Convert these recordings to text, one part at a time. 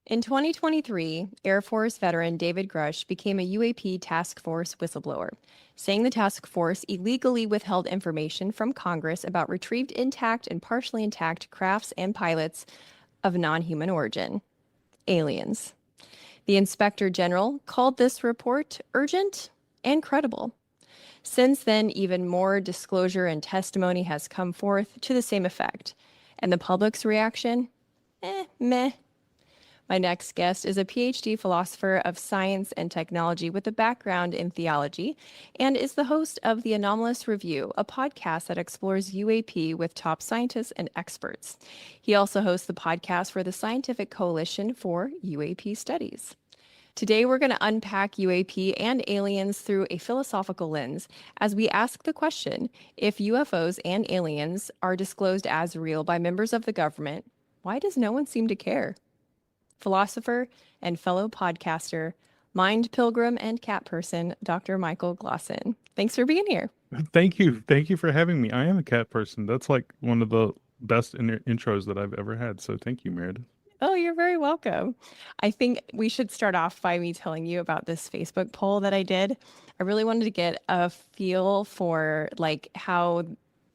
In 2023, Air Force veteran David Grush became a UAP task force whistleblower, saying the task force illegally withheld information from Congress about retrieved intact and partially intact crafts and pilots of non-human origin, aliens. The Inspector General called this report urgent and credible. Since then, even more disclosure and testimony has come forth to the same effect. And the public's reaction? Meh. My next guest is a PhD philosopher of science and technology with a background in theology and is the host of the Anomalous Review, a podcast that explores UAP with top scientists and experts. He also hosts the podcast for the Scientific Coalition for UAP Studies. Today, we're going to unpack UAP and aliens through a philosophical lens as we ask the question, if UFOs and aliens are disclosed as real by members of the government, why does no one seem to care? Philosopher and fellow podcaster, mind pilgrim and cat person, Dr. Michael Glawson. Thanks for being here. Thank you. Thank you for having me. I am a cat person. That's like one of the best intros that I've ever had. So thank you, Meredith. Oh, you're very welcome. I think we should start off by me telling you about this Facebook poll that I did. I really wanted to get a feel for like how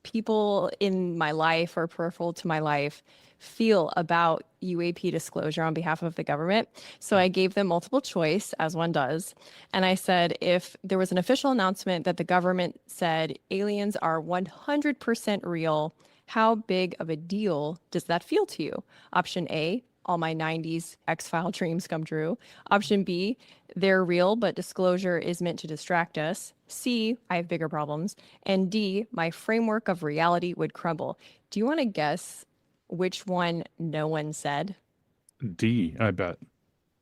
people in my life or peripheral to my life feel about UAP disclosure on behalf of the government. So I gave them multiple choice, as one does. And I said, if there was an official announcement that the government said aliens are 100% real, how big of a deal does that feel to you? Option A, all my 90s X-File dreams come true. Option B, they're real, but disclosure is meant to distract us. C, I have bigger problems. And D, my framework of reality would crumble. Do you want to guess which one no one said? D, I bet.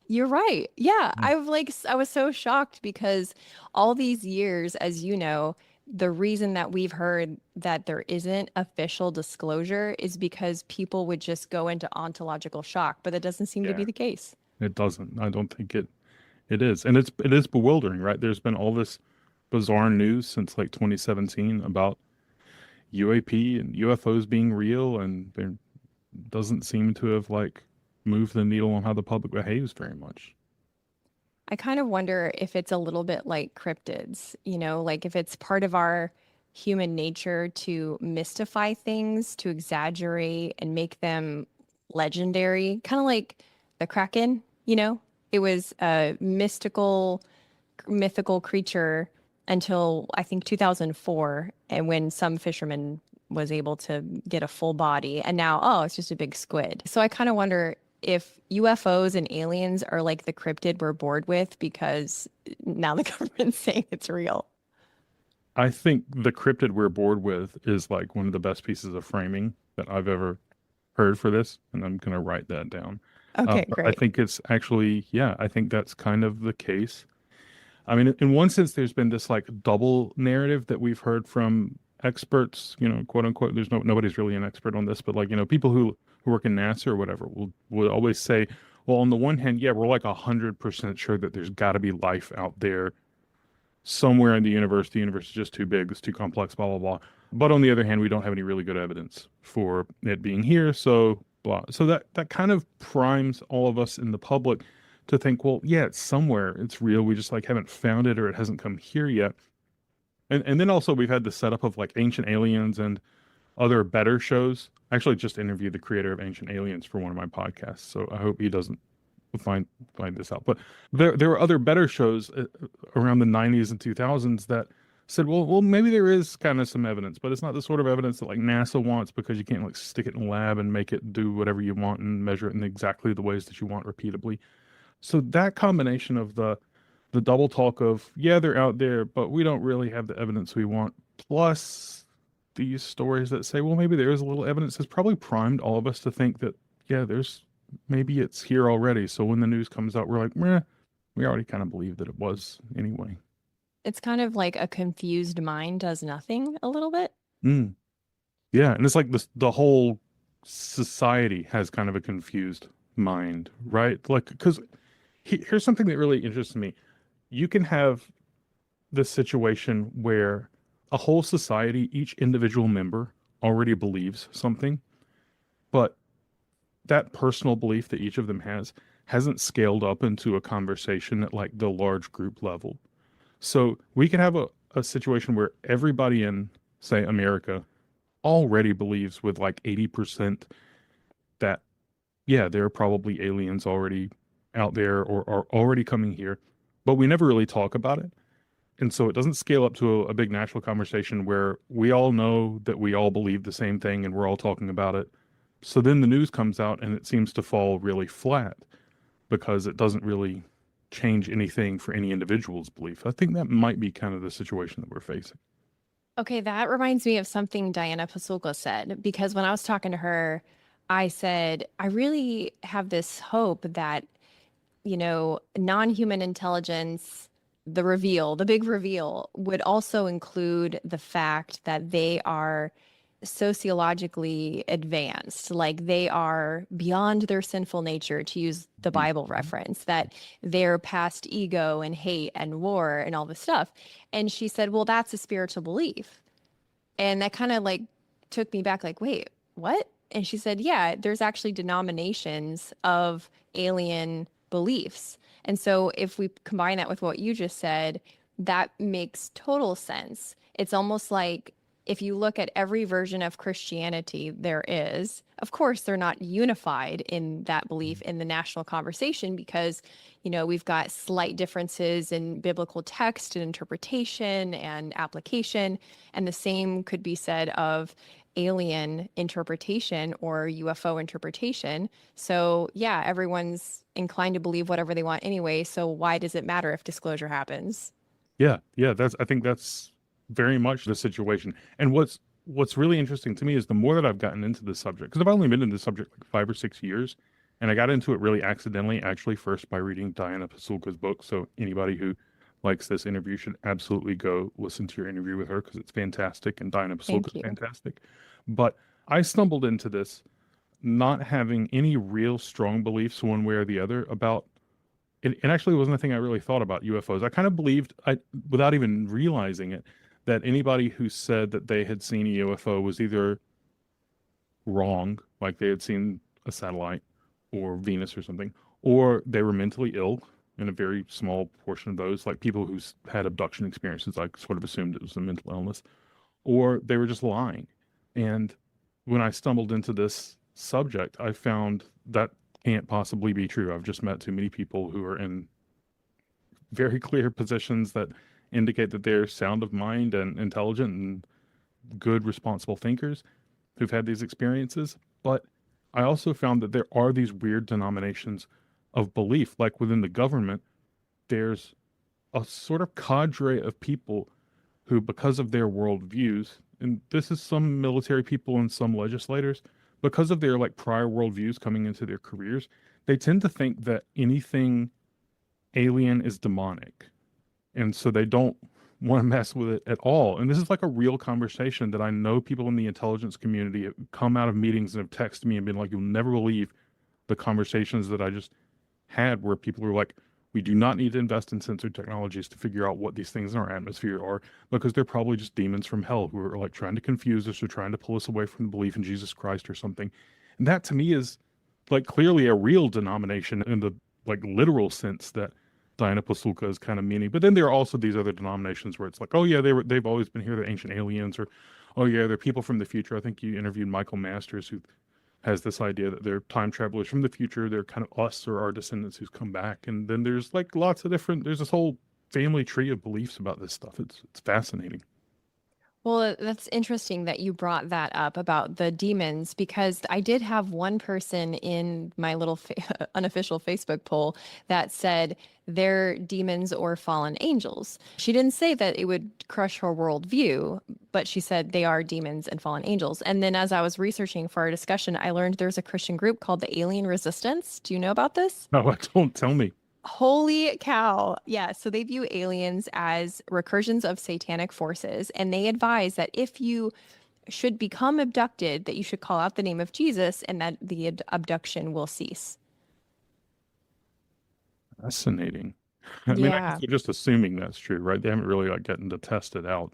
You're right. Yeah, Mm. I was so shocked because all these years, as you know, the reason that we've heard that there isn't official disclosure is because people would just go into ontological shock, but that doesn't seem to be Yeah, the case. it doesn't. I don't think it is. And it is bewildering, right? There's been all this bizarre news since like 2017 about UAP and UFOs being real, and there doesn't seem to have like moved the needle on how the public behaves very much. I kind of wonder if it's a little bit like cryptids, like if it's part of our human nature to mystify things, to exaggerate and make them legendary, kind of like the Kraken. It was a mythical creature until I think 2004, and when some fisherman was able to get a full body, and now, oh, it's just a big squid. So I kind of wonder if UFOs and aliens are like the cryptid we're bored with because now the government's saying it's real. I think the cryptid we're bored with is like one of the best pieces of framing that I've ever heard for this, and I'm going to write that down. Okay, I great. think it's actually, yeah, I think that's kind of the case. I mean, in one sense, there's been this like double narrative that we've heard from experts, quote unquote. There's nobody's really an expert on this, but like, people who work in NASA or whatever will always say, well, on the one hand, yeah, we're like 100% sure that there's got to be life out there somewhere in the universe. The universe is just too big, it's too complex, blah, blah, blah. But on the other hand, we don't have any really good evidence for it being here. So blah. So that kind of primes all of us in the public to think, well, yeah, it's somewhere. It's real. We just like haven't found it or it hasn't come here yet. And then also we've had the setup of like Ancient Aliens and other better shows. I actually just interviewed the creator of Ancient Aliens for one of my podcasts, so I hope he doesn't find this out. But there were other better shows around the 90s and 2000s that said, well, maybe there is kind of some evidence, but it's not the sort of evidence that like NASA wants because you can't like stick it in a lab and make it do whatever you want and measure it in exactly the ways that you want repeatably. So that combination of the double talk of, yeah, they're out there, but we don't really have the evidence we want, plus these stories that say, well, maybe there is a little evidence, has probably primed all of us to think that, yeah, maybe it's here already. So when the news comes out, we're like, meh, we already kind of believed that it was anyway. It's kind of like a confused mind does nothing a little bit. Mm, yeah. And it's like the whole society has kind of a confused mind, right? Like, because here's something that really interests me. You can have this situation where a whole society, each individual member already believes something, but that personal belief that each of them has hasn't scaled up into a conversation at like the large group level. So we could have a situation where everybody in, say, America already believes with like 80% that, yeah, there are probably aliens already out there or are already coming here, but we never really talk about it. And so it doesn't scale up to a big national conversation where we all know that we all believe the same thing and we're all talking about it. So then the news comes out and it seems to fall really flat because it doesn't really change anything for any individual's belief. I think that might be kind of the situation that we're facing. Okay, that reminds me of something Diana Pasulka said, because when I was talking to her, I said, I really have this hope that, non-human intelligence, the reveal, the big reveal, would also include the fact that they are sociologically advanced, like they are beyond their sinful nature, to use the Bible reference, that they're past ego and hate and war and all this stuff. And she said, well, that's a spiritual belief. And that kind of like took me back, like, wait, what? And she said, yeah, there's actually denominations of alien beliefs. And so if we combine that with what you just said, that makes total sense. It's almost like if you look at every version of Christianity there is, of course, they're not unified in that belief in the national conversation because, we've got slight differences in biblical text and interpretation and application. And the same could be said of alien interpretation or UFO interpretation. So, yeah, everyone's inclined to believe whatever they want anyway. So, why does it matter if disclosure happens? Yeah, yeah, I think that's very much the situation. And what's really interesting to me is the more that I've gotten into this subject, because I've only been in this subject like 5 or 6 years, and I got into it really accidentally, actually, first by reading Diana Pasulka's book. So anybody who likes this interview should absolutely go listen to your interview with her because it's fantastic, and Diana Thank Pasulka's you. fantastic. But I stumbled into this not having any real strong beliefs one way or the other about it actually wasn't a thing I really thought about UFOs. I kind of believed, without even realizing it, that anybody who said that they had seen a UFO was either wrong, like they had seen a satellite or Venus or something, or they were mentally ill, in a very small portion of those, like people who's had abduction experiences, I sort of assumed it was a mental illness, or they were just lying. And when I stumbled into this subject, I found that can't possibly be true. I've just met too many people who are in very clear positions that indicate that they're sound of mind and intelligent and good, responsible thinkers who've had these experiences. But I also found that there are these weird denominations of belief, like within the government, there's a sort of cadre of people who, because of their worldviews, and this is some military people and some legislators, because of their like prior worldviews coming into their careers, they tend to think that anything alien is demonic. And so they don't want to mess with it at all. And this is like a real conversation that I know people in the intelligence community have come out of meetings and have texted me and been like, you'll never believe the conversations that I just had where people were like, we do not need to invest in sensor technologies to figure out what these things in our atmosphere are because they're probably just demons from hell who are like trying to confuse us or trying to pull us away from the belief in Jesus Christ or something. And that to me is like clearly a real denomination in the like literal sense that Diana Pasulka is kind of meaning. But then there are also these other denominations where it's like, oh yeah, they've always been here, they're ancient aliens, or oh yeah, they're people from the future. I think you interviewed Michael Masters, who has this idea that they're time travelers from the future. They're kind of us or our descendants who's come back. And then there's like lots of different, there's this whole family tree of beliefs about this stuff. It's fascinating. Well, that's interesting that you brought that up about the demons because I did have one person in my little unofficial Facebook poll that said they're demons or fallen angels. She didn't say that it would crush her worldview, but she said they are demons and fallen angels. And then as I was researching for our discussion, I learned there's a Christian group called the Alien Resistance. Do you know about this? No, don't tell me. Holy cow. Yeah. So they view aliens as recursions of satanic forces. And they advise that if you should become abducted, that you should call out the name of Jesus and that the abduction will cease. Fascinating. I mean, I guess Yeah. they're just assuming that's true, right? They haven't really like gotten to test it out.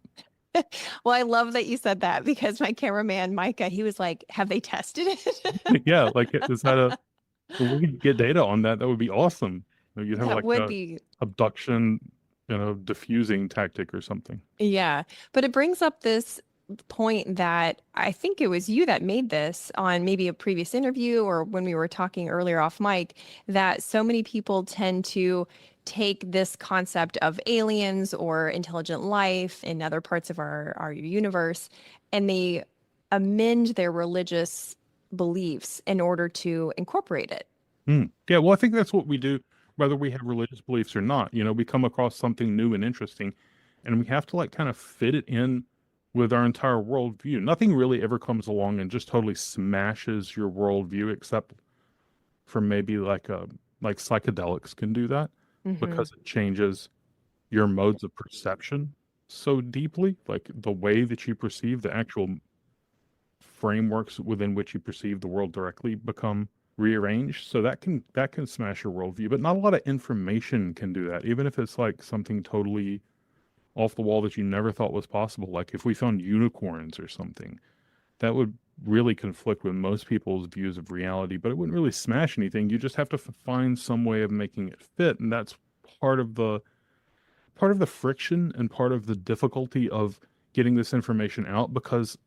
Well, I love that you said that because my cameraman, Micah, he was like, have they tested it? Yeah, like is that a if we could get data on that, that would be awesome. You'd have That like would a be. abduction, diffusing tactic or something. Yeah, but it brings up this point that I think it was you that made this on maybe a previous interview or when we were talking earlier off mic, that so many people tend to take this concept of aliens or intelligent life in other parts of our universe and they amend their religious beliefs in order to incorporate it. Yeah, well, I think that's what we do, whether we have religious beliefs or not. We come across something new and interesting, and we have to like kind of fit it in with our entire worldview. Nothing really ever comes along and just totally smashes your worldview, except for maybe like psychedelics can do that Hmm. because it changes your modes of perception so deeply, like the way that you perceive the actual frameworks within which you perceive the world directly become rearranged. So that can smash your worldview, but not a lot of information can do that, even if it's like something totally off the wall that you never thought was possible. Like if we found unicorns or something, that would really conflict with most people's views of reality, but it wouldn't really smash anything. You just have to find some way of making it fit, and that's part of the part of the friction and part of the difficulty of getting this information out because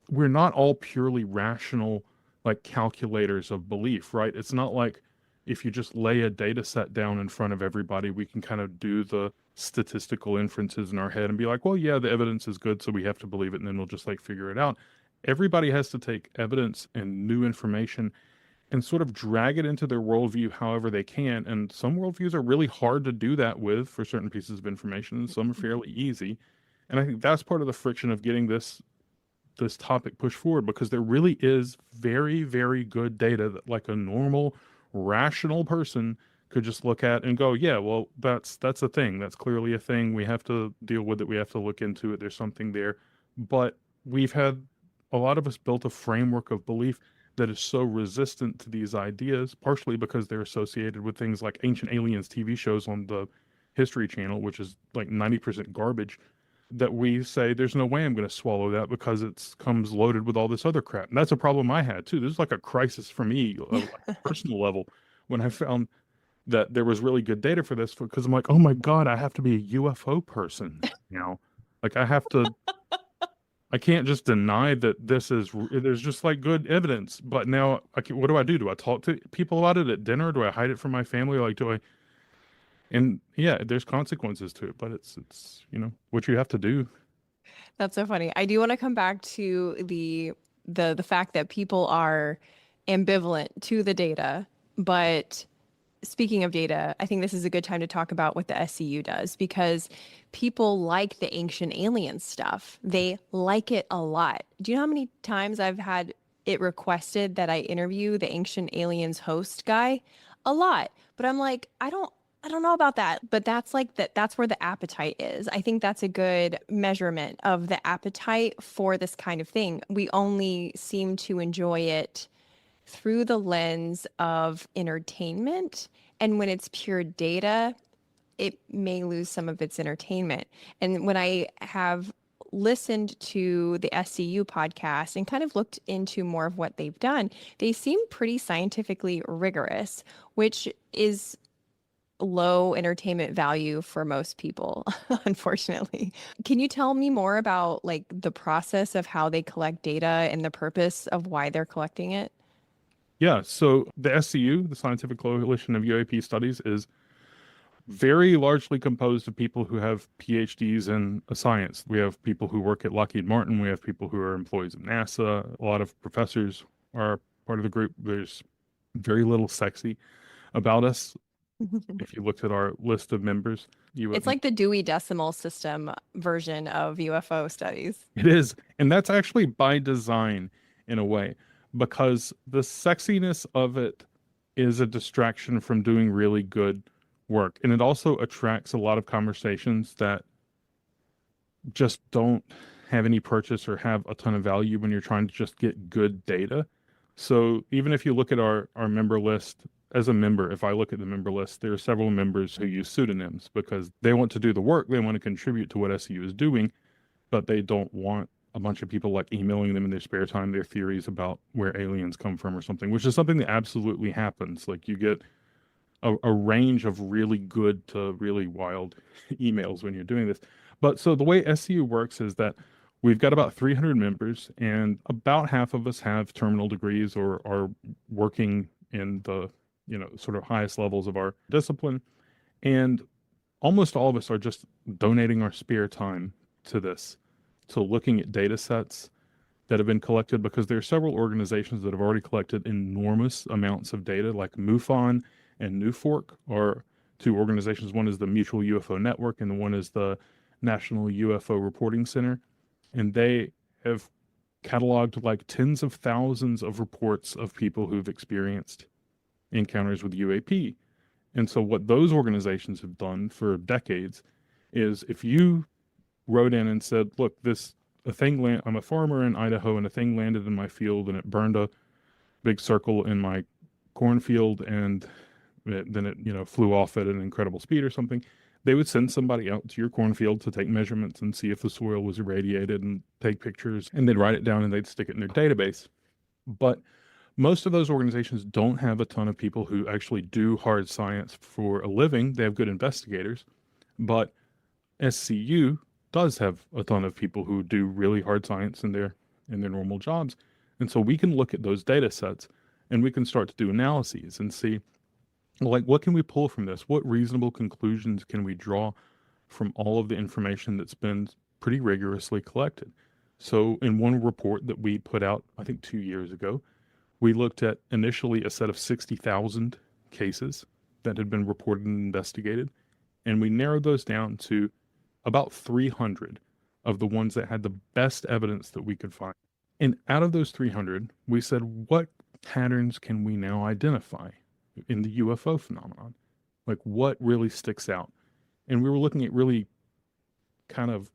we're not all purely rational, like calculators of belief, right? It's not like if you just lay a data set down in front of everybody, we can kind of do the statistical inferences in our head and be like, well, yeah, the evidence is good, so we have to believe it, and then we'll just like figure it out. Everybody has to take evidence and new information and sort of drag it into their worldview however they can. And some worldviews are really hard to do that with for certain pieces of information, and some are fairly easy. And I think that's part of the friction of getting this topic pushed forward because there really is very, very good data that like a normal, rational person could just look at and go, yeah, well, that's a thing. That's clearly a thing. We have to deal with it. We have to look into it. There's something there. But we've had a lot of us built a framework of belief that is so resistant to these ideas, partially because they're associated with things like Ancient Aliens TV shows on the History Channel, which is like 90% garbage, that we say there's no way I'm going to swallow that because it's comes loaded with all this other crap. And that's a problem I had too. This is like a crisis for me, like a personal level, when I found that there was really good data for this because I'm like, oh my God, I have to be a UFO person now. Like I can't just deny that there's just like good evidence. But now what do I do? Do I talk to people about it at dinner? Do I hide it from my family? Like, and yeah, there's consequences to it, but it's what you have to do. That's so funny. I do want to come back to the fact that people are ambivalent to the data, but speaking of data, I think this is a good time to talk about what the SCU does because people like the ancient alien stuff. They like it a lot. Do you know how many times I've had it requested that I interview the ancient aliens host guy? A lot. But I'm like, I don't know about that, but that's like that's where the appetite is. I think that's a good measurement of the appetite for this kind of thing. We only seem to enjoy it through the lens of entertainment. And when it's pure data, it may lose some of its entertainment. And when I have listened to the SCU podcast and kind of looked into more of what they've done, they seem pretty scientifically rigorous, which is low entertainment value for most people, unfortunately. Can you tell me more about like the process of how they collect data and the purpose of why they're collecting it? Yeah, so the SCU, the Scientific Coalition of UAP Studies, is very largely composed of people who have PhDs in science. We have people who work at Lockheed Martin, we have people who are employees of NASA, a lot of professors are part of the group. There's very little sexy about us. If you looked at our list of members, you It's would. like the Dewey Decimal System version of UFO studies. It is. And that's actually by design in a way, because the sexiness of it is a distraction from doing really good work. And it also attracts a lot of conversations that just don't have any purchase or have a ton of value when you're trying to just get good data. So even if you look at our member list, as a member, if I look at the member list, there are several members who use pseudonyms because they want to do the work, they want to contribute to what SEU is doing, but they don't want a bunch of people like emailing them in their spare time their theories about where aliens come from or something, which is something that absolutely happens. Like you get a range of really good to really wild emails when you're doing this. But so the way SCU works is that we've got about 300 members, and about half of us have terminal degrees or are working in the, sort of highest levels of our discipline. And almost all of us are just donating our spare time to this, to looking at data sets that have been collected, because there are several organizations that have already collected enormous amounts of data, like MUFON and NUFORC are two organizations. One is the Mutual UFO Network, and the one is the National UFO Reporting Center. And they have cataloged like tens of thousands of reports of people who've experienced encounters with UAP. And so what those organizations have done for decades is, if you wrote in and said, look, I'm a farmer in Idaho, and a thing landed in my field and it burned a big circle in my cornfield, and then it flew off at an incredible speed or something, they would send somebody out to your cornfield to take measurements and see if the soil was irradiated and take pictures, and they'd write it down and they'd stick it in their database. But most of those organizations don't have a ton of people who actually do hard science for a living. They have good investigators, but SCU does have a ton of people who do really hard science in their normal jobs. And so we can look at those data sets and we can start to do analyses and see, like, what can we pull from this? What reasonable conclusions can we draw from all of the information that's been pretty rigorously collected? So in one report that we put out, I think 2 years ago, we looked at initially a set of 60,000 cases that had been reported and investigated, and we narrowed those down to about 300 of the ones that had the best evidence that we could find. And out of those 300, we said, what patterns can we now identify in the UFO phenomenon? Like, what really sticks out? And we were looking at really kind of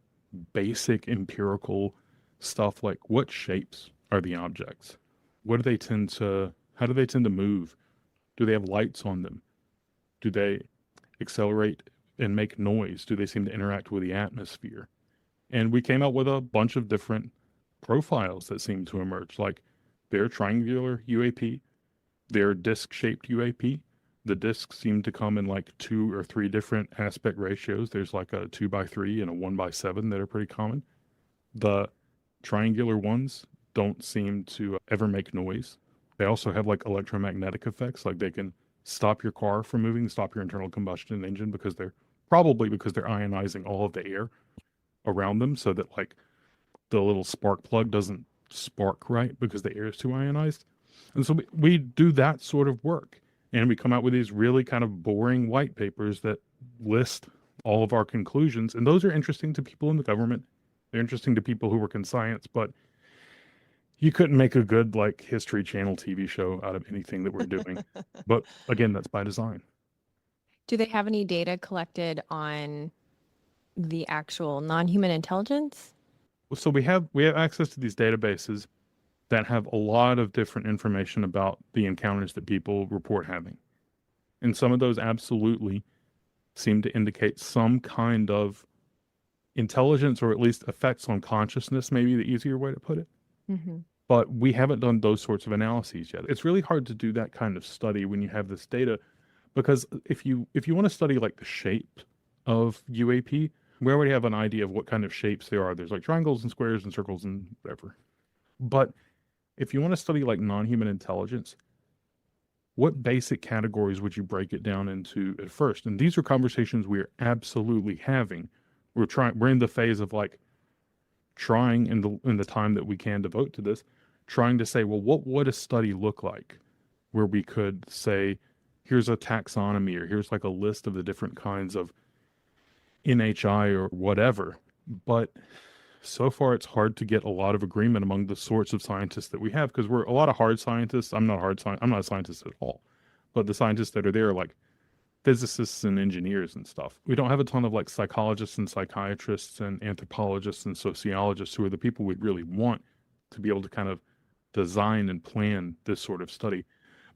basic empirical stuff, like what shapes are the objects? How do they tend to move? Do they have lights on them? Do they accelerate and make noise? Do they seem to interact with the atmosphere? And we came out with a bunch of different profiles that seem to emerge, like they're triangular UAP, they're disc-shaped UAP. The discs seem to come in like 2 or 3 different aspect ratios. There's like a 2:3 and a 1:7 that are pretty common. The triangular ones don't seem to ever make noise. They also have like electromagnetic effects, like they can stop your car from moving, stop your internal combustion engine, because they're ionizing all of the air around them, so that like the little spark plug doesn't spark right because the air is too ionized. And so we do that sort of work, and we come out with these really kind of boring white papers that list all of our conclusions. And those are interesting to people in the government. They're interesting to people who work in science, but you couldn't make a good like History Channel TV show out of anything that we're doing. But again, that's by design. Do they have any data collected on the actual non-human intelligence? So we have access to these databases that have a lot of different information about the encounters that people report having. And some of those absolutely seem to indicate some kind of intelligence, or at least effects on consciousness, maybe the easier way to put it. Mm-hmm. But we haven't done those sorts of analyses yet. It's really hard to do that kind of study when you have this data, because if you want to study like the shape of UAP, we already have an idea of what kind of shapes there are. There's like triangles and squares and circles and whatever. But if you want to study like non-human intelligence, what basic categories would you break it down into at first? And these are conversations we are absolutely having. We're in the phase of like trying in the time that we can devote to this, trying to say, well, what would a study look like where we could say, here's a taxonomy, or here's like a list of the different kinds of NHI or whatever. But so far, it's hard to get a lot of agreement among the sorts of scientists that we have, because we're a lot of hard scientists. I'm not a scientist at all, but the scientists that are there are like physicists and engineers and stuff. We don't have a ton of like psychologists and psychiatrists and anthropologists and sociologists, who are the people we'd really want to be able to kind of design and plan this sort of study.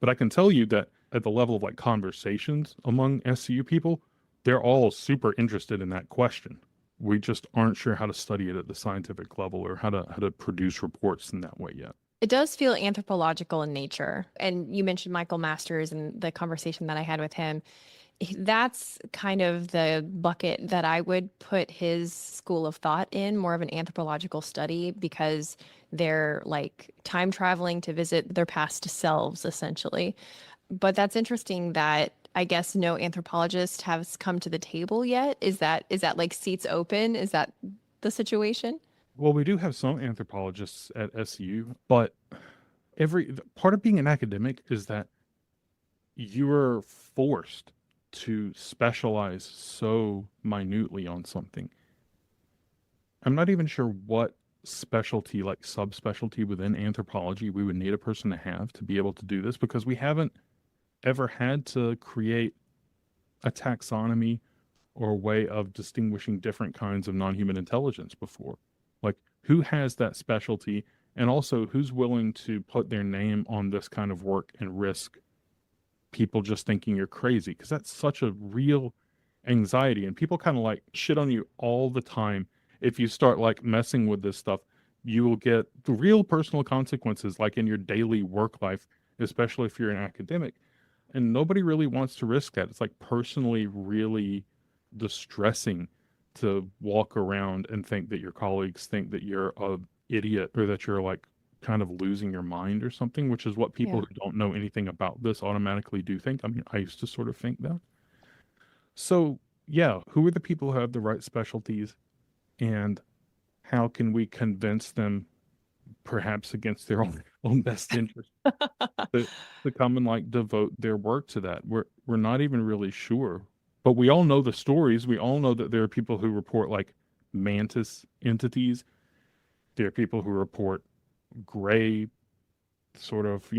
But I can tell you that at the level of like conversations among SCU people, they're all super interested in that question. We just aren't sure how to study it at the scientific level or how to produce reports in that way yet. It does feel anthropological in nature. And you mentioned Michael Masters and the conversation that I had with him. That's kind of the bucket that I would put his school of thought in, more of an anthropological study, because they're like time traveling to visit their past selves, essentially. But that's interesting that I guess no anthropologist has come to the table yet. Is that like seats open? Is that the situation? Well, we do have some anthropologists at SU, but every part of being an academic is that you are forced to specialize so minutely on something. I'm not even sure what specialty, like subspecialty within anthropology, we would need a person to have to be able to do this, because we haven't ever had to create a taxonomy or a way of distinguishing different kinds of non-human intelligence before. Like, who has that specialty, and also who's willing to put their name on this kind of work and risk people just thinking you're crazy? Because that's such a real anxiety, and people kind of like shit on you all the time. If you start like messing with this stuff, you will get real personal consequences, like in your daily work life, especially if you're an academic. And nobody really wants to risk that. It's like personally really distressing to walk around and think that your colleagues think that you're a idiot, or that you're like kind of losing your mind or something, which is what people Yeah. who don't know anything about this automatically do think. I mean, I used to sort of think that. So, yeah, who are the people who have the right specialties, and how can we convince them, perhaps against their own best interest, to, to come and like devote their work to that? We're not even really sure, but we all know the stories. We all know that there are people who report like mantis entities. There are people who report gray, sort of,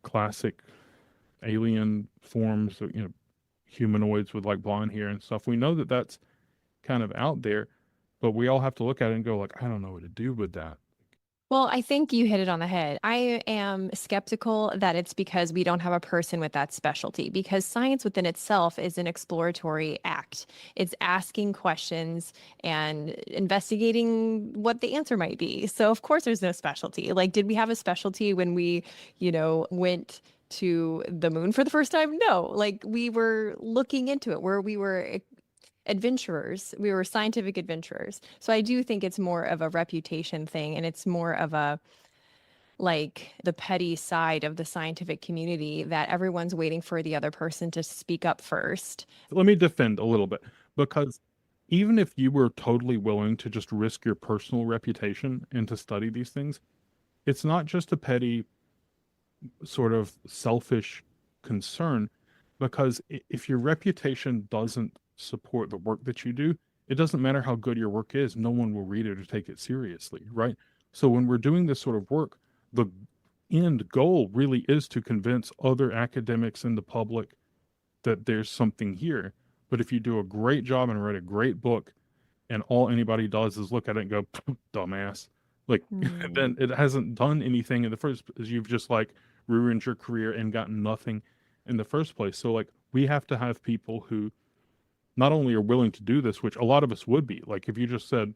classic alien forms, humanoids with like blonde hair and stuff. We know that that's kind of out there, but we all have to look at it and go like, I don't know what to do with that. Well, I think you hit it on the head. I am skeptical that it's because we don't have a person with that specialty, because science within itself is an exploratory act. It's asking questions and investigating what the answer might be. So, of course, there's no specialty. Like, did we have a specialty when we, went to the moon for the first time? No. Like, we were looking into it, where we were adventurers. We were scientific adventurers. So I do think it's more of a reputation thing, and it's more of a like the petty side of the scientific community that everyone's waiting for the other person to speak up first. Let me defend a little bit, because even if you were totally willing to just risk your personal reputation and to study these things, it's not just a petty, sort of selfish concern, because if your reputation doesn't support the work that you do, it doesn't matter how good your work is, no one will read it or take it seriously, right? So when we're doing this sort of work, the end goal really is to convince other academics and the public that there's something here. But if you do a great job and write a great book, and all anybody does is look at it and go, dumbass, like, Hmm. then it hasn't done anything in the first place. You've just like ruined your career and gotten nothing in the first place. So like, we have to have people who not only are willing to do this, which a lot of us would be. Like, if you just said,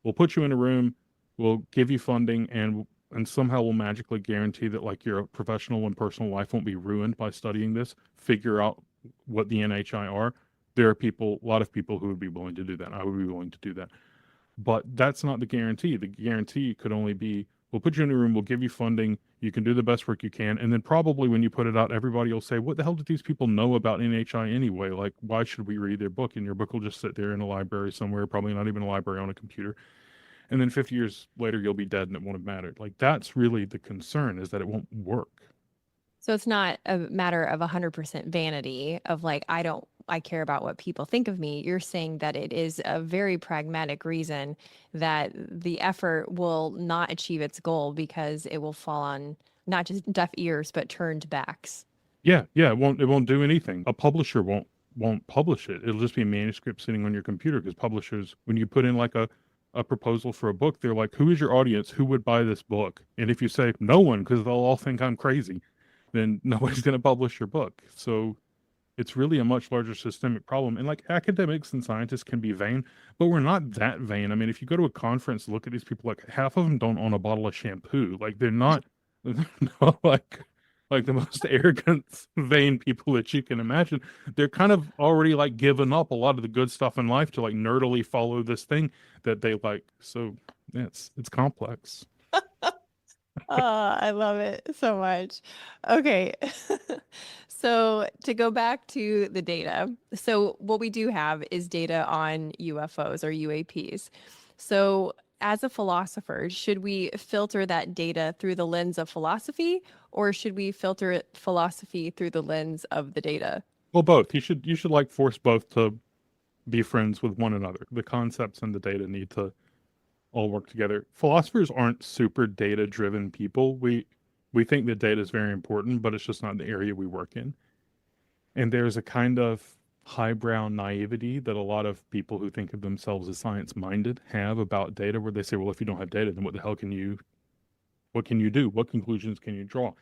we'll put you in a room, we'll give you funding, and somehow we'll magically guarantee that like your professional and personal life won't be ruined by studying this, figure out what the NHI are. There are people, a lot of people who would be willing to do that. I would be willing to do that. But that's not the guarantee. The guarantee could only be, we'll put you in a room, we'll give you funding, you can do the best work you can, and then probably when you put it out, everybody will say, what the hell did these people know about NHI anyway? Like, why should we read their book? And your book will just sit there in a library somewhere, probably not even a library, on a computer. And then 50 years later, you'll be dead and it won't have mattered. Like, that's really the concern, is that it won't work. So it's not a matter of 100% vanity of like, I care about what people think of me. You're saying that it is a very pragmatic reason that the effort will not achieve its goal because it will fall on not just deaf ears, but turned backs. Yeah, it won't do anything. A publisher won't publish it. It'll just be a manuscript sitting on your computer, because publishers, when you put in like a proposal for a book, they're like, who is your audience? Who would buy this book? And if you say no one, because they'll all think I'm crazy, then nobody's going to publish your book. So It's really a much larger systemic problem. And like academics and scientists can be vain, but we're not that vain. I mean, if you go to a conference, look at these people, like half of them don't own a bottle of shampoo. Like they're not like the most arrogant, vain people that you can imagine. They're kind of already like given up a lot of the good stuff in life to like nerdily follow this thing that they like. So yeah, it's complex. Oh, I love it so much. Okay. So to go back to the data, so what we do have is data on UFOs or UAPs. So as a philosopher, should we filter that data through the lens of philosophy, or should we filter philosophy through the lens of the data? Well, both. You should like force both to be friends with one another. The concepts and the data need to all work together. Philosophers aren't super data driven people. We think that data is very important, but it's just not the area we work in. And there's a kind of highbrow naivety that a lot of people who think of themselves as science minded have about data, where they say, well, if you don't have data, then what can you do? What conclusions can you draw?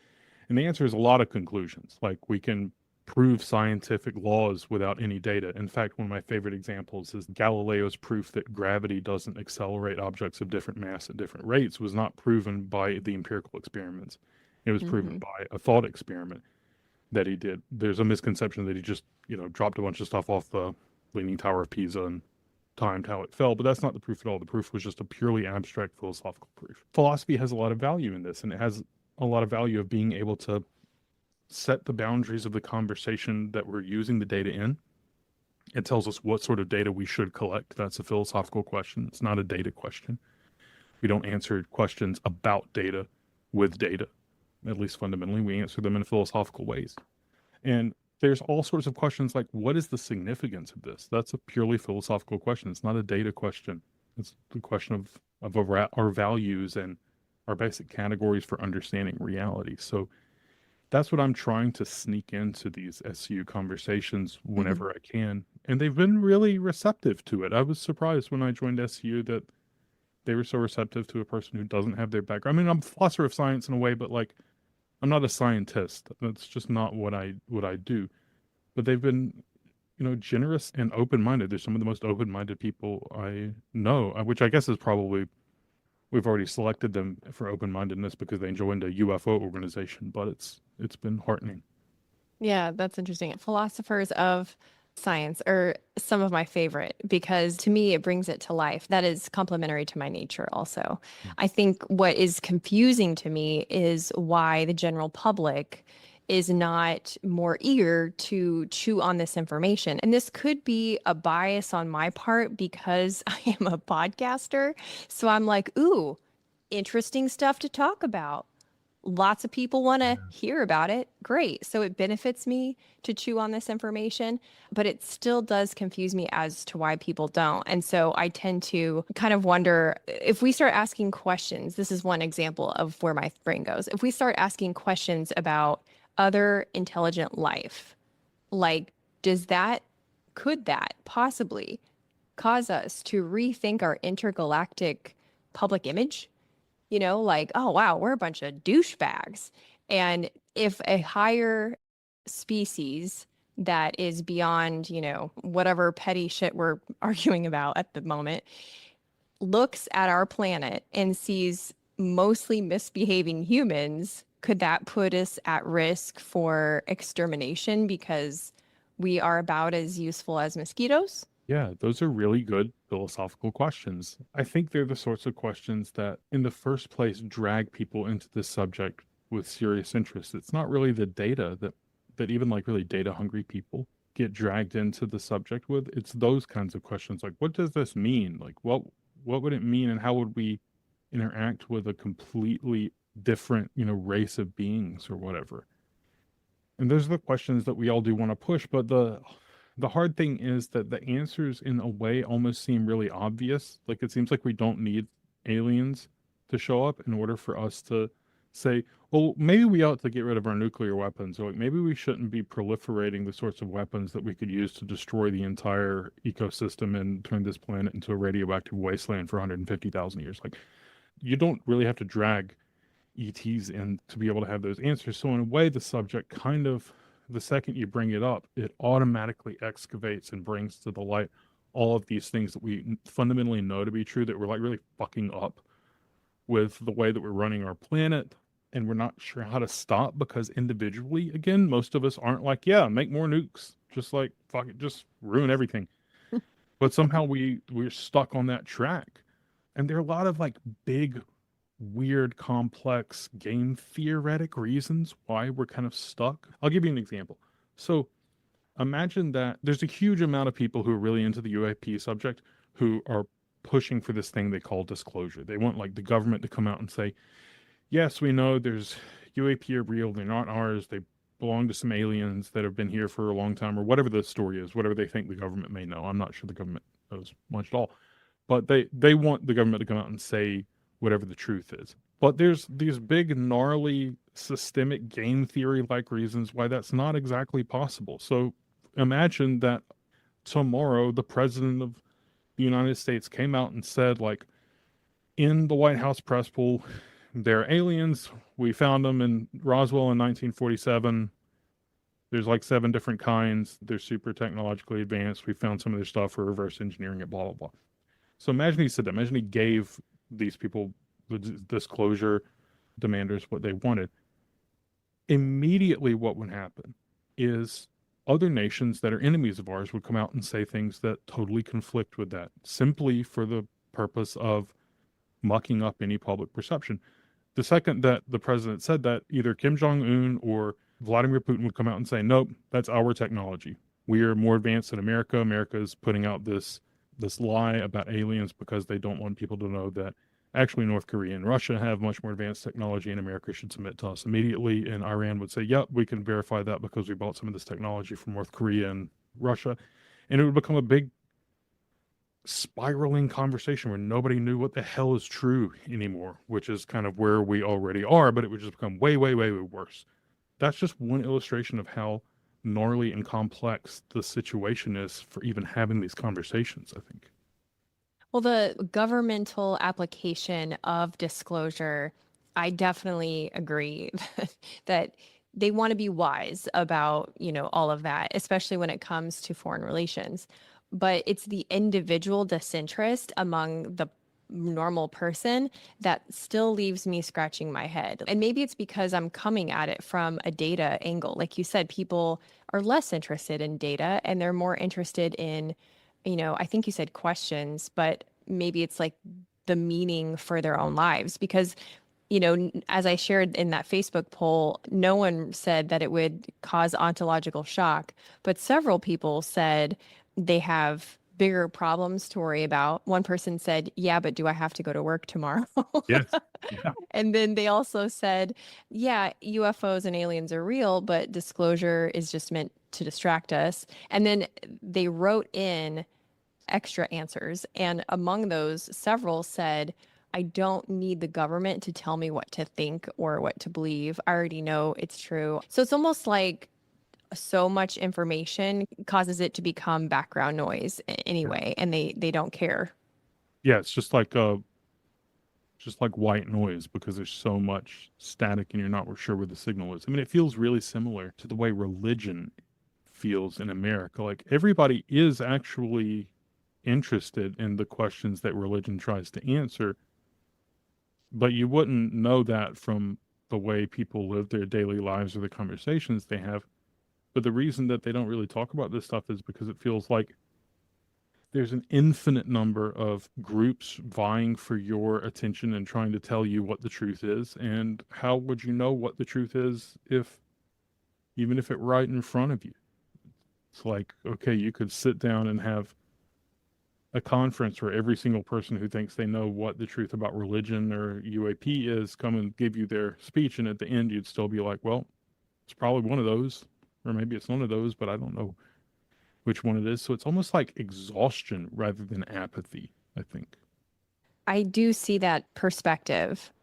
And the answer is a lot of conclusions. Like we can prove scientific laws without any data. In fact, one of my favorite examples is Galileo's proof that gravity doesn't accelerate objects of different mass at different rates was not proven by the empirical experiments. It was proven Hmm. by a thought experiment that he did. There's a misconception that he just, dropped a bunch of stuff off the Leaning Tower of Pisa and timed how it fell, but that's not the proof at all. The proof was just a purely abstract philosophical proof. Philosophy has a lot of value in this, and it has a lot of value of being able to set the boundaries of the conversation that we're using the data in. It tells us what sort of data we should collect. That's a philosophical question. It's not a data question. We don't answer questions about data with data. At least fundamentally, we answer them in philosophical ways. And there's all sorts of questions like, what is the significance of this? That's a purely philosophical question. It's not a data question. It's the question of our values and our basic categories for understanding reality. So that's what I'm trying to sneak into these SU conversations Hmm. whenever I can. And they've been really receptive to it. I was surprised when I joined SU that they were so receptive to a person who doesn't have their background. I mean, I'm a philosopher of science in a way, but like I'm not a scientist. That's just not what I do. But they've been, generous and open-minded. They're some of the most open-minded people I know, which I guess is probably we've already selected them for open-mindedness because they joined a UFO organization, but it's been heartening. Yeah, that's interesting. Philosophers of science are some of my favorite because to me it brings it to life. That is complementary to my nature also. I think what is confusing to me is why the general public is not more eager to chew on this information. And this could be a bias on my part because I am a podcaster. So I'm like, ooh, interesting stuff to talk about. Lots of people want to hear about it. Great. So it benefits me to chew on this information, but it still does confuse me as to why people don't. And so I tend to kind of wonder if we start asking questions. This is one example of where my brain goes. If we start asking questions about other intelligent life, like, does that, could that possibly cause us to rethink our intergalactic public image? Like, oh, wow, we're a bunch of douchebags. And if a higher species that is beyond, whatever petty shit we're arguing about at the moment, looks at our planet and sees mostly misbehaving humans, could that put us at risk for extermination because we are about as useful as mosquitoes? Yeah, those are really good philosophical questions. I think they're the sorts of questions that, in the first place, drag people into this subject with serious interest. It's not really the data that even like really data hungry people get dragged into the subject with. It's those kinds of questions like, what does this mean? Like, what would it mean, and how would we interact with a completely different, race of beings or whatever? And those are the questions that we all do want to push, but the hard thing is that the answers in a way almost seem really obvious. Like it seems like we don't need aliens to show up in order for us to say, well, maybe we ought to get rid of our nuclear weapons, or like maybe we shouldn't be proliferating the sorts of weapons that we could use to destroy the entire ecosystem and turn this planet into a radioactive wasteland for 150,000 years. Like you don't really have to drag ETs in to be able to have those answers. So in a way, the subject kind of the second you bring it up, it automatically excavates and brings to the light all of these things that we fundamentally know to be true, that we're like really fucking up with the way that we're running our planet. And we're not sure how to stop because individually, again, most of us aren't like, yeah, make more nukes. Just like, fuck it, just ruin everything. But somehow we're stuck on that track. And there are a lot of like big, weird, complex game theoretic reasons why we're kind of stuck. I'll give you an example. So imagine that there's a huge amount of people who are really into the UAP subject who are pushing for this thing they call disclosure. They want like the government to come out and say, yes, we know there's UAP are real. They're not ours. They belong to some aliens that have been here for a long time, or whatever the story is, whatever they think the government may know. I'm not sure the government knows much at all. But they want the government to come out and say whatever the truth is. But there's these big, gnarly, systemic game theory-like reasons why that's not exactly possible. So imagine that tomorrow the president of the United States came out and said, like, in the White House press pool, they're aliens. We found them in Roswell in 1947. There's like 7 different kinds. They're super technologically advanced. We found some of their stuff. For reverse engineering it, blah, blah, blah. So imagine he said that. Imagine he gave these people, the disclosure demanders, what they wanted. Immediately what would happen is other nations that are enemies of ours would come out and say things that totally conflict with that, simply for the purpose of mucking up any public perception. The second that the president said that, either Kim Jong-un or Vladimir Putin would come out and say, nope, that's our technology. We are more advanced than America. America is putting out this lie about aliens because they don't want people to know that actually North Korea and Russia have much more advanced technology and America should submit to us immediately. And Iran would say, yep, we can verify that because we bought some of this technology from North Korea and Russia. And it would become a big spiraling conversation where nobody knew what the hell is true anymore, which is kind of where we already are, but it would just become way, way, way, way worse. That's just one illustration of how gnarly and complex the situation is for even having these conversations, I think. Well, the governmental application of disclosure, I definitely agree that they want to be wise about, all of that, especially when it comes to foreign relations. But it's the individual disinterest among the normal person that still leaves me scratching my head. And maybe it's because I'm coming at it from a data angle. Like you said, people are less interested in data and they're more interested in, I think you said questions, but maybe it's like the meaning for their own lives. Because, as I shared in that Facebook poll, no one said that it would cause ontological shock, but several people said they have bigger problems to worry about. One person said, yeah, but do I have to go to work tomorrow? Yes. Yeah. And then they also said, yeah, UFOs and aliens are real, but disclosure is just meant to distract us. And then they wrote in extra answers. And among those, several said, I don't need the government to tell me what to think or what to believe. I already know it's true. So it's almost like so much information causes it to become background noise anyway, and they don't care. Yeah, it's just like white noise because there's so much static and you're not sure where the signal is. I mean, it feels really similar to the way religion feels in America. Like everybody is actually interested in the questions that religion tries to answer, but you wouldn't know that from the way people live their daily lives or the conversations they have. But the reason that they don't really talk about this stuff is because it feels like there's an infinite number of groups vying for your attention and trying to tell you what the truth is. And how would you know what the truth is even if it right in front of you? It's like, okay, you could sit down and have a conference where every single person who thinks they know what the truth about religion or UAP is come and give you their speech. And at the end, you'd still be like, well, it's probably one of those. Or maybe it's none of those, but I don't know which one it is. So it's almost like exhaustion rather than apathy, I think. I do see that perspective.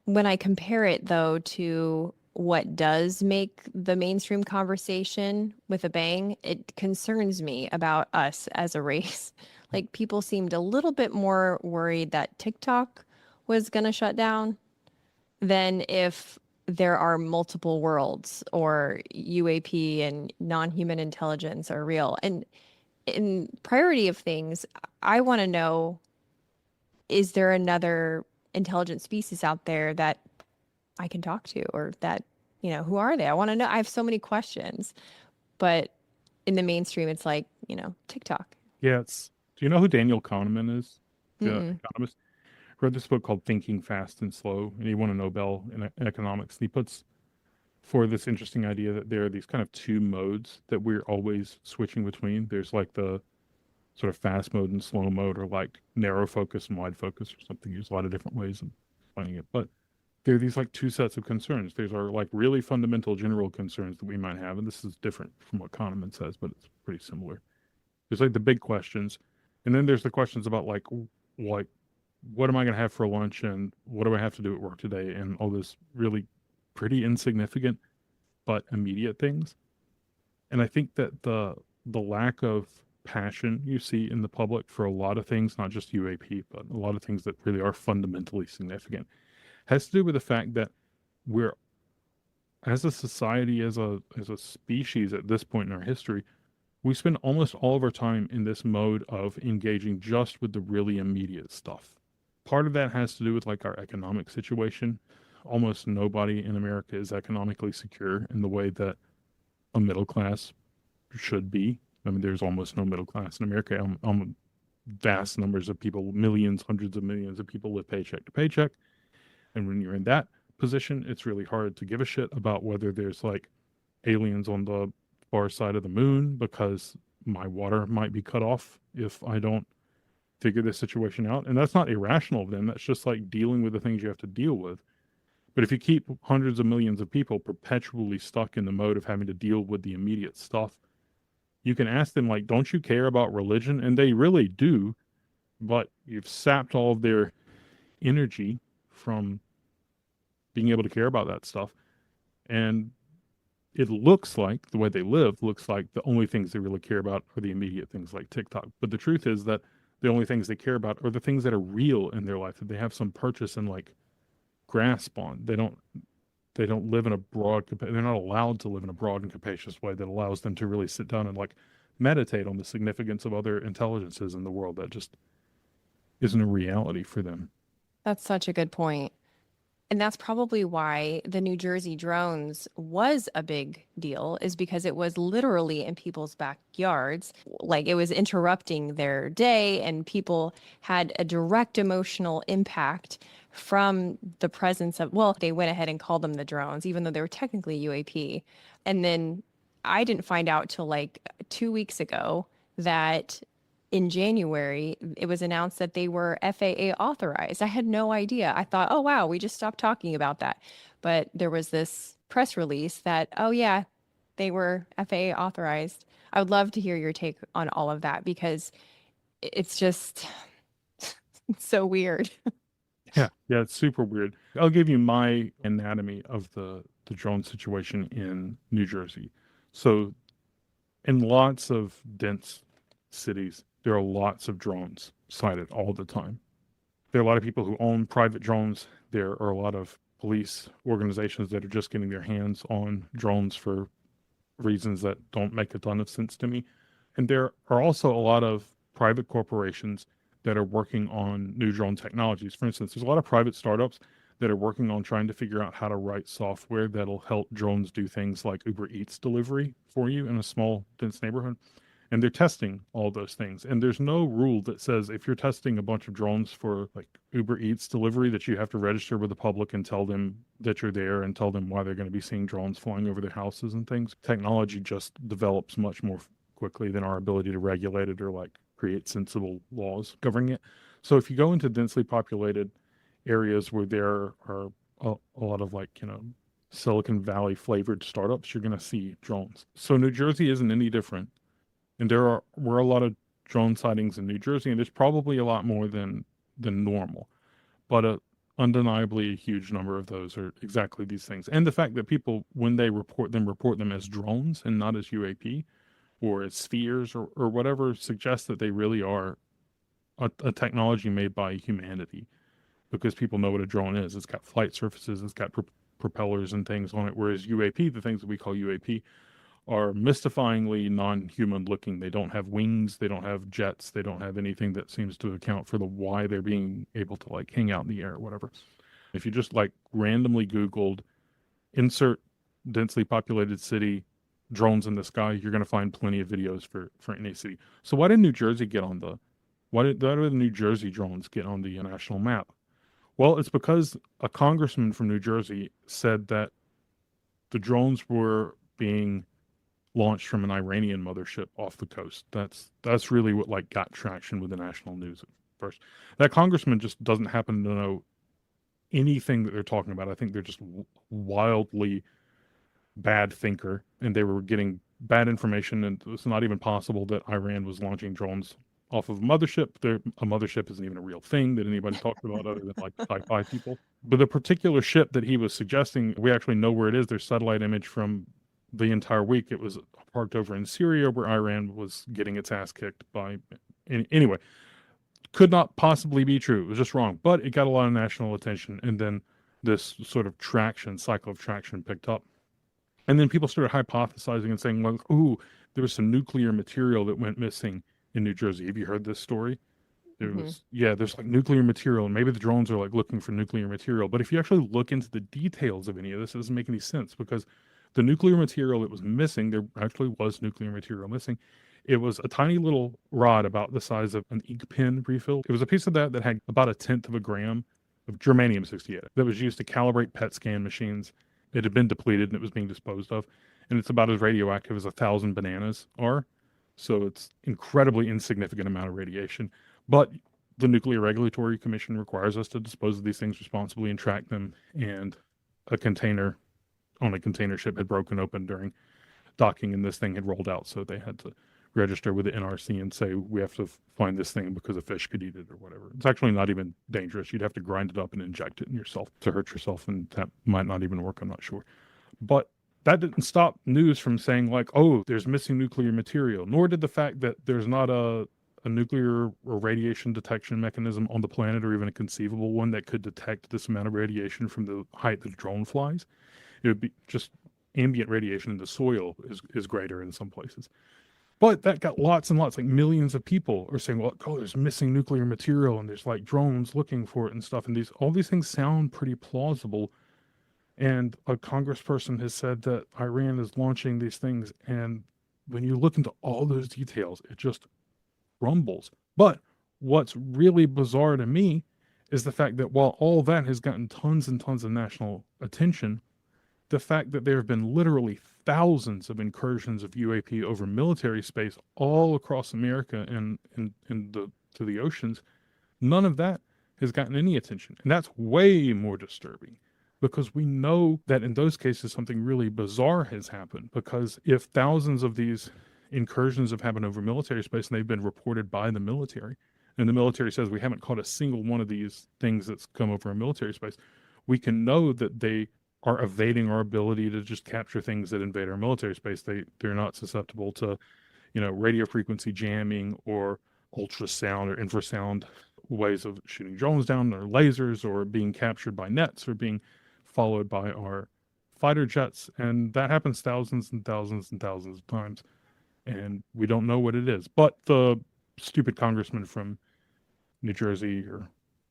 When I compare it, though, to what does make the mainstream conversation with a bang, it concerns me about us as a race. Like, people seemed a little bit more worried that TikTok was going to shut down than if there are multiple worlds or UAP and non-human intelligence are real. And in priority of things, I want to know, is there another intelligent species out there that I can talk to or that, who are they? I want to know. I have so many questions, but in the mainstream, it's like, TikTok. Yeah, do you know who Daniel Kahneman is? The Mm-mm. economist. Read this book called Thinking Fast and Slow, and he won a Nobel in economics. And he puts for this interesting idea that there are these kind of two modes that we're always switching between. There's like the sort of fast mode and slow mode, or like narrow focus and wide focus, or something. There's a lot of different ways of explaining it. But there are these like two sets of concerns. There's our like really fundamental general concerns that we might have, and this is different from what Kahneman says, but it's pretty similar. There's like the big questions, and then there's the questions about like what am I going to have for lunch, and what do I have to do at work today, and all this really pretty insignificant but immediate things. And I think that the lack of passion you see in the public for a lot of things, not just UAP, but a lot of things that really are fundamentally significant, has to do with the fact that we're, as a society, as a species at this point in our history, we spend almost all of our time in this mode of engaging just with the really immediate stuff. Part of that has to do with like our economic situation. Almost nobody in America is economically secure in the way that a middle class should be. I mean, there's almost no middle class in America. Vast numbers of people, millions, hundreds of millions of people live paycheck to paycheck. And when you're in that position, it's really hard to give a shit about whether there's like aliens on the far side of the moon, because my water might be cut off if I don't figure this situation out. And that's not irrational of them. That's just like dealing with the things you have to deal with. But if you keep hundreds of millions of people perpetually stuck in the mode of having to deal with the immediate stuff, you can ask them, like, don't you care about religion? And they really do, but you've sapped all of their energy from being able to care about that stuff. And it looks like the way they live looks like the only things they really care about are the immediate things like TikTok. But the truth is that the only things they care about are the things that are real in their life, that they have some purchase and like grasp on. They don't live in a they're not allowed to live in a broad and capacious way that allows them to really sit down and like meditate on the significance of other intelligences in the world. That just isn't a reality for them. That's such a good point. And that's probably why the New Jersey drones was a big deal, is because it was literally in people's backyards. Like it was interrupting their day, and people had a direct emotional impact from the presence of, well, they went ahead and called them the drones, even though they were technically UAP. And then I didn't find out till like 2 weeks ago that in January, it was announced that they were FAA authorized. I had no idea. I thought, oh, wow, we just stopped talking about that. But there was this press release that, oh, yeah, they were FAA authorized. I would love to hear your take on all of that, because it's just it's so weird. Yeah, it's super weird. I'll give you my anatomy of the drone situation in New Jersey. So in lots of dense cities, there are lots of drones sighted all the time. There are a lot of people who own private drones. There are a lot of police organizations that are just getting their hands on drones for reasons that don't make a ton of sense to me. And there are also a lot of private corporations that are working on new drone technologies. For instance, there's a lot of private startups that are working on trying to figure out how to write software that'll help drones do things like Uber Eats delivery for you in a small, dense neighborhood. And they're testing all those things. And there's no rule that says if you're testing a bunch of drones for like Uber Eats delivery that you have to register with the public and tell them that you're there and tell them why they're going to be seeing drones flying over their houses and things. Technology just develops much more quickly than our ability to regulate it or like create sensible laws governing it. So if you go into densely populated areas where there are a lot of like, Silicon Valley flavored startups, you're going to see drones. So New Jersey isn't any different. And were a lot of drone sightings in New Jersey, and there's probably a lot more than normal. But undeniably a huge number of those are exactly these things. And the fact that people, when they report them as drones and not as UAP or as spheres or whatever, suggests that they really are a technology made by humanity, because people know what a drone is. It's got flight surfaces, it's got propellers and things on it, whereas UAP, the things that we call UAP, are mystifyingly non-human looking. They don't have wings, they don't have jets, they don't have anything that seems to account for the why they're being able to like hang out in the air or whatever. If you just like randomly Googled insert densely populated city drones in the sky, you're going to find plenty of videos for any city. So why did New Jersey get on the why did the New Jersey drones get on the national map? Well, it's because a congressman from New Jersey said that the drones were being launched from an Iranian mothership off the coast. That's really what like got traction with the national news at first. That congressman just doesn't happen to know anything that they're talking about. I think they're just wildly bad thinker, and they were getting bad information, and it's not even possible that Iran was launching drones off of a mothership. A mothership isn't even a real thing that anybody talks about other than like sci-fi people. But the particular ship that he was suggesting, we actually know where it is. There's satellite image from the entire week. It was parked over in Syria where Iran was getting its ass kicked by... Anyway, could not possibly be true. It was just wrong. But it got a lot of national attention, and then this sort of cycle of traction picked up. And then people started hypothesizing and saying, well, ooh, there was some nuclear material that went missing in New Jersey. Have you heard this story? There was, yeah, there's like nuclear material, and maybe the drones are like looking for nuclear material. But if you actually look into the details of any of this, it doesn't make any sense, because the nuclear material that was missing, there actually was nuclear material missing. It was a tiny little rod about the size of an ink pen refill. It was a piece of that had about 1/10 of a gram of germanium-68 that was used to calibrate PET scan machines. It had been depleted and it was being disposed of. And it's about as radioactive as 1,000 bananas are. So it's incredibly insignificant amount of radiation. But the Nuclear Regulatory Commission requires us to dispose of these things responsibly and track them. And a container on a container ship had broken open during docking, and this thing had rolled out. So they had to register with the NRC and say, we have to find this thing because a fish could eat it or whatever. It's actually not even dangerous. You'd have to grind it up and inject it in yourself to hurt yourself, and that might not even work. I'm not sure. But that didn't stop news from saying like, oh, there's missing nuclear material, nor did the fact that there's not a nuclear or radiation detection mechanism on the planet, or even a conceivable one that could detect this amount of radiation from the height that a drone flies. It would be just ambient radiation in the soil is greater in some places. But that got lots and lots, like millions of people are saying, well, oh, there's missing nuclear material and there's like drones looking for it and stuff. And all these things sound pretty plausible. And a congressperson has said that Iran is launching these things. And when you look into all those details, it just rumbles. But what's really bizarre to me is the fact that while all that has gotten tons and tons of national attention, the fact that there have been literally thousands of incursions of UAP over military space all across America and to the oceans, none of that has gotten any attention. And that's way more disturbing, because we know that in those cases something really bizarre has happened. Because if thousands of these incursions have happened over military space and they've been reported by the military, and the military says we haven't caught a single one of these things that's come over a military space, we can know that they are evading our ability to just capture things that invade our military space. They're not susceptible to, radio frequency jamming or ultrasound or infrasound ways of shooting drones down, or lasers, or being captured by nets, or being followed by our fighter jets. And that happens thousands and thousands and thousands of times. And we don't know what it is. But the stupid congressman from New Jersey or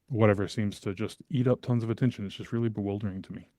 whatever seems to just eat up tons of attention. It's just really bewildering to me.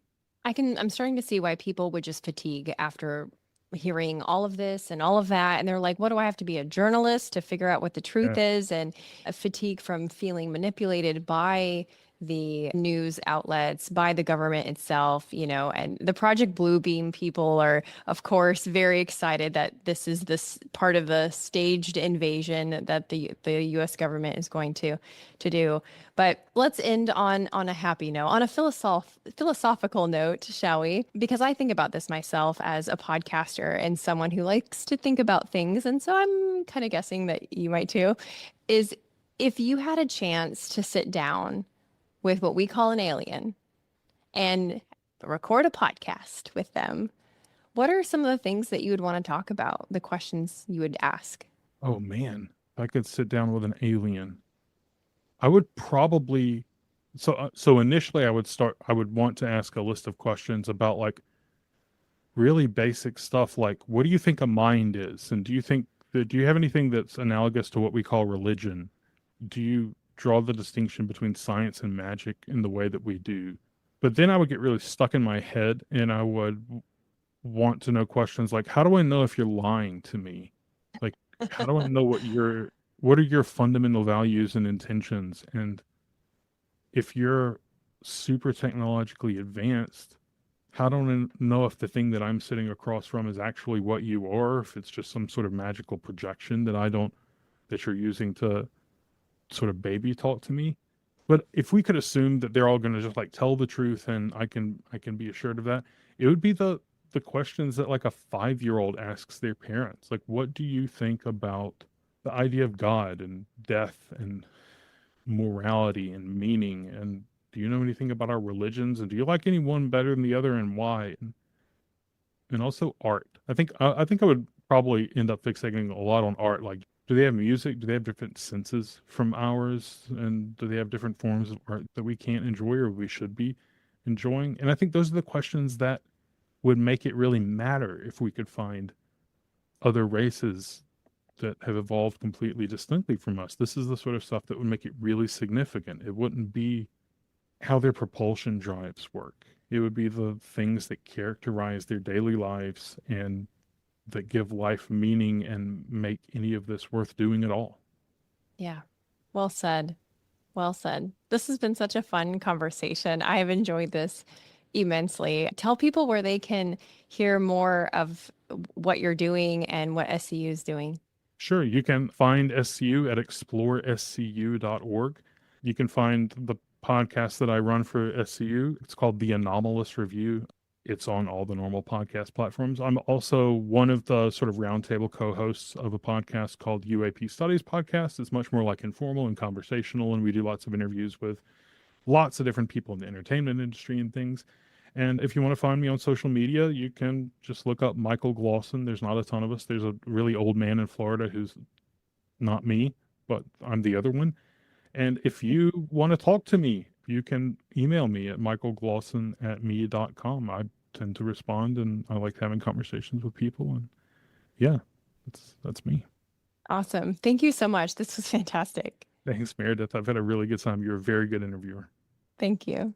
I'm starting to see why people would just fatigue after hearing all of this and all of that. And they're like, what do I have to be, a journalist to figure out what the truth is? And a fatigue from feeling manipulated by the news outlets, by the government itself, and the Project Bluebeam people are, of course, very excited that this is this part of the staged invasion that the U.S. government is going to do. But let's end on a happy note, on a philosophical note, shall we? Because I think about this myself as a podcaster and someone who likes to think about things, and so I'm kind of guessing that you might too, is if you had a chance to sit down with what we call an alien and record a podcast with them, what are some of the things that you would want to talk about, the questions you would ask? Oh man, if I could sit down with an alien, I would probably So initially I would want to ask a list of questions about like really basic stuff like what do you think a mind is? And do you have anything that's analogous to what we call religion? Do you draw the distinction between science and magic in the way that we do? But then I would get really stuck in my head and I would want to know questions like, how do I know if you're lying to me? Like, how do I know what are your fundamental values and intentions? And if you're super technologically advanced, how do I know if the thing that I'm sitting across from is actually what you are, if it's just some sort of magical projection that you're using to sort of baby talk to me? But if we could assume that they're all going to just like tell the truth and I can be assured of that, it would be the questions that like a 5-year-old asks their parents. Like, what do you think about the idea of God and death and morality and meaning? And do you know anything about our religions? And do you like any one better than the other and why? And also art. I think I would probably end up fixating a lot on art. Like, do they have music? Do they have different senses from ours? And do they have different forms of art that we can't enjoy or we should be enjoying? And I think those are the questions that would make it really matter if we could find other races that have evolved completely distinctly from us. This is the sort of stuff that would make it really significant. It wouldn't be how their propulsion drives work. It would be the things that characterize their daily lives and that give life meaning and make any of this worth doing at all. Yeah. Well said. Well said. This has been such a fun conversation. I have enjoyed this immensely. Tell people where they can hear more of what you're doing and what SCU is doing. Sure, you can find SCU at explorescu.org. You can find the podcast that I run for SCU. It's called The Anomalous Review. It's on all the normal podcast platforms. I'm also one of the sort of roundtable co-hosts of a podcast called UAP Studies podcast. It's much more like informal and conversational, and we do lots of interviews with lots of different people in the entertainment industry and things. And if you want to find me on social media, you can just look up Michael Glawson. There's not a ton of us. There's a really old man in Florida who's not me, but I'm the other one. And if you want to talk to me, you can email me at michaelglawson@me.com. I tend to respond and I like having conversations with people. And yeah, that's me. Awesome. Thank you so much. This was fantastic. Thanks, Meredith. I've had a really good time. You're a very good interviewer. Thank you.